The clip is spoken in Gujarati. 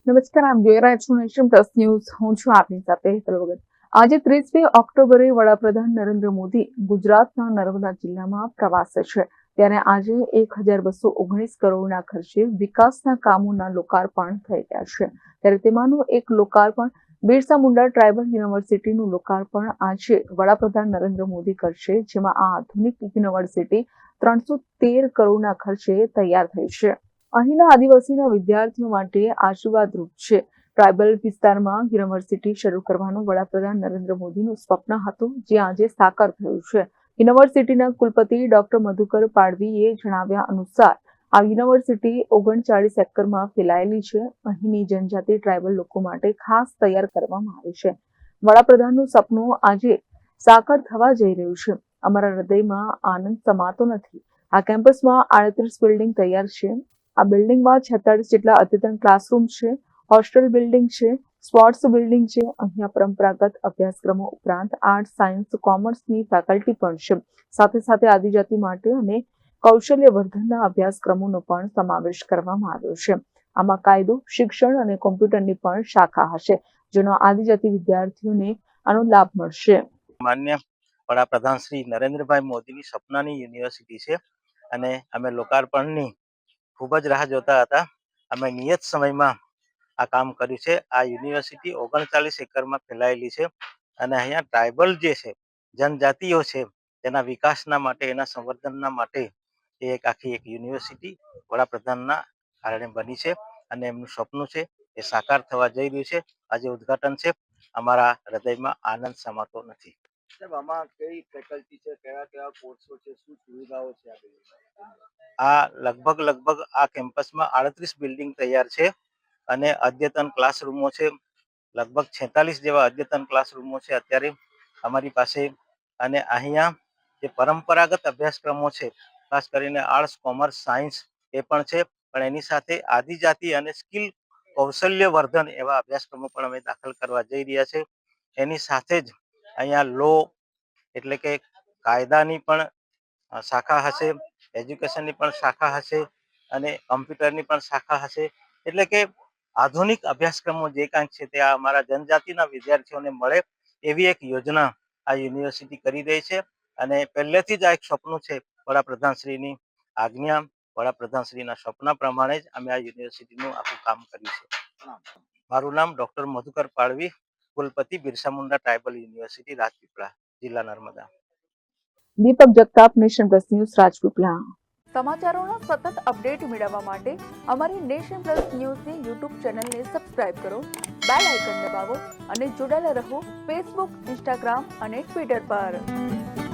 નમસ્કાર, આપ જોઈ રહ્યા છો નેશન પ્લસ ન્યૂઝ. હું છું આપની સાથે હેતલ વગર. આજે 30મી ઓક્ટોબરે વડાપ્રધાન નરેન્દ્ર મોદી ગુજરાતના નર્મદા જિલ્લામાં પ્રવાસે છે. ત્યારે આજે 1219 કરોડના ખર્ચે વિકાસના કામોના લોકાર્પણ થઈ ગયા છે. ત્યારે તેમાંનું એક લોકાર્પણ બિરસા મુંડા ટ્રાઇબલ યુનિવર્સિટીનું લોકાર્પણ આજે વડાપ્રધાન નરેન્દ્ર મોદી કરશે, જેમાં આ આધુનિક યુનિવર્સિટી 313 કરોડના ખર્ચે તૈયાર થઈ છે. અહીંના આદિવાસીના વિદ્યાર્થીઓ માટે આશીર્વાદરૂપ છે. ટ્રાઇબલ વિસ્તારમાં યુનિવર્સિટી શરૂ કરવાનું વડાપ્રધાન નરેન્દ્ર મોદીનું સ્વપ્ન હતું, જે આજે સાકાર થયું છે. યુનિવર્સિટીના કુલપતિ ડોક્ટર મધુકર પાડવીએ જણાવ્યા અનુસાર આ યુનિવર્સિટી 39 એકરમાં ફેલાયેલી છે. અહીંની જનજાતિ ટ્રાઇબલ લોકો માટે ખાસ તૈયાર કરવામાં આવી છે. વડાપ્રધાનનું સપનું આજે સાકાર થવા જઈ રહ્યું છે. અમારા હૃદયમાં આનંદ સમાતો નથી. આ કેમ્પસમાં 38 બિલ્ડિંગ તૈયાર છે. આ બિલ્ડિંગમાં 46 જેટલા અદ્યતન ક્લાસરૂમ છે, હોસ્ટેલ બિલ્ડિંગ છે, સ્પોર્ટ્સ બિલ્ડિંગ છે. અહીંયા પરંપરાગત અભ્યાસક્રમો ઉપરાંત આર્ટ્સ, સાયન્સ, કોમર્સની ફેકલ્ટી પણ છે. સાથે સાથે આદિજાતિ માટે અને કૌશલ્યવર્ધનના અભ્યાસક્રમોનો પણ સમાવેશ કરવામાં આવ્યો છે. આમાં કાયદો, શિક્ષણ અને કોમ્પ્યુટરની પણ શાખા હશે, જેનો આદિજાતિ વિદ્યાર્થીઓને આનો લાભ મળશે. માન્ય વડાપ્રધાન શ્રી નરેન્દ્રભાઈ મોદીની સપનાની યુનિવર્સિટી છે અને અમે લોકાર્પણની ખૂબ જ રાહ જોતા હતા. અમે નિયત સમયમાં આ કામ કર્યું છે. આ યુનિવર્સિટી 39 એકરમાં ફેલાયેલી છે અને અહીંયા ટ્રાઇબલ જે છે, જનજાતિઓ છે, તેના વિકાસના માટે, એના સંવર્ધનના માટે એક યુનિવર્સિટી વડાપ્રધાનના કારણે બની છે અને એમનું સપનું છે એ સાકાર થવા જઈ રહ્યું છે. આજે ઉદ્ઘાટન છે. અમારા હૃદયમાં આનંદ સમાતો નથી. આમાં કઈ ફેકલ્ટી છે, કયા કોર્સો છે, શું સુવિધાઓ છે? આ લગભગ આ કેમ્પસમાં 38 બિલ્ડિંગ તૈયાર છે અને અદ્યતન ક્લાસરૂમો છે. લગભગ 46 જેવા અદ્યતન ક્લાસરૂમો છે અત્યારે અમારી પાસે. અને અહીંયા જે પરંપરાગત અભ્યાસક્રમો છે, ખાસ કરીને આર્ટ્સ, કોમર્સ, સાયન્સ એ પણ છે, પણ એની સાથે આદિજાતિ અને સ્કિલ કૌશલ્યવર્ધન એવા અભ્યાસક્રમો પણ અમે દાખલ કરવા જઈ રહ્યા છે. એની સાથે જ અહીંયા લો એટલે કે કાયદાની પણ શાખા હશે, એજ્યુકેશનની પણ શાખા હશે અને કમ્પ્યુટરની પણ શાખા હશે. એટલે કે આધુનિક અભ્યાસક્રમો જે કાંઈક છે તે અમારા જનજાતિના વિદ્યાર્થીઓને મળે એવી એક યોજના આ યુનિવર્સિટી કરી રહી છે. અને પહેલેથી જ આ એક સપનું છે. વડાપ્રધાનશ્રીની આજ્ઞા, વડાપ્રધાનશ્રીના સપના પ્રમાણે જ અમે આ યુનિવર્સિટીનું આખું કામ કર્યું છે. મારું નામ ડોક્ટર મધુકર પાડવી, કુલપતિ બિરસા મુંડા ટ્રાઇબલ યુનિવર્સિટી, રાજપીપળા, જિલ્લા Narmada. Deepak Jagtap, nation plus news, Rajpipla. સમાચારોના સતત અપડેટ મેળવવા માટે અમારી નેશન પ્લસ ન્યૂઝની યુટ્યુબ ચેનલને સબસ્ક્રાઇબ કરો, બેલ આઇકન દબાવો અને જોડાયેલા રહો ફેસબુક, ઇન્સ્ટાગ્રામ અને ટ્વિટર પર.